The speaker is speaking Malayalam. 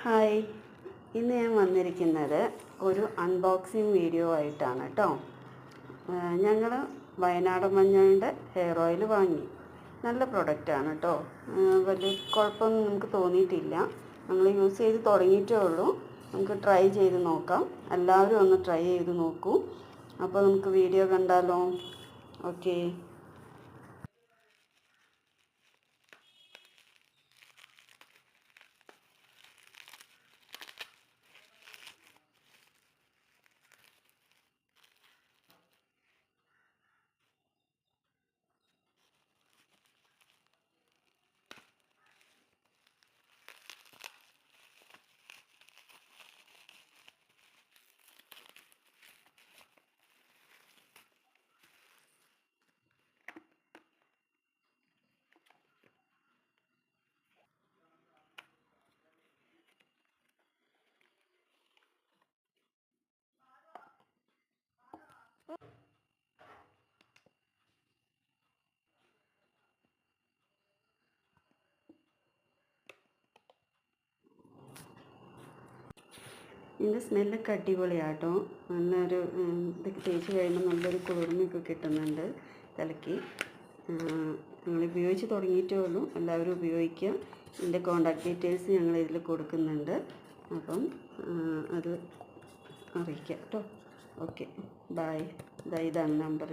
ഹായ്, ഇന്ന് ഞാൻ വന്നിരിക്കുന്നത് ഒരു അൺബോക്സിങ് വീഡിയോ ആയിട്ടാണ് കേട്ടോ. ഞങ്ങൾ വയനാടൻ മഞ്ഞളുടെ ഹെയർ ഓയിൽ വാങ്ങി. നല്ല പ്രൊഡക്റ്റാണ് കേട്ടോ. വലിയ കുഴപ്പമൊന്നും നമുക്ക് തോന്നിയിട്ടില്ല. ഞങ്ങൾ യൂസ് ചെയ്ത് തുടങ്ങിയിട്ടേ ഉള്ളൂ. നമുക്ക് ട്രൈ ചെയ്ത് നോക്കാം. എല്ലാവരും ഒന്ന് ട്രൈ ചെയ്ത് നോക്കൂ. അപ്പോൾ നമുക്ക് വീഡിയോ കണ്ടാലോ? ഓക്കെ. ഇതിൻ്റെ സ്മെല്ലൊക്കെ അടിപൊളിയാട്ടോ. നല്ലൊരു ഇതൊക്കെ തേച്ച് കഴിയുമ്പോൾ നല്ലൊരു കുളിർമയൊക്കെ കിട്ടുന്നുണ്ട് തലയ്ക്ക്. ഞങ്ങൾ ഉപയോഗിച്ച് തുടങ്ങിയിട്ടേ ഉള്ളൂ. എല്ലാവരും ഉപയോഗിക്കുക. ഇതിൻ്റെ കോൺടാക്ട് ഡീറ്റെയിൽസ് ഞങ്ങൾ ഇതിൽ കൊടുക്കുന്നുണ്ട്. അപ്പം അത് അറിയിക്കാം കേട്ടോ. Okay, bye. ഇതാണ് നമ്പർ.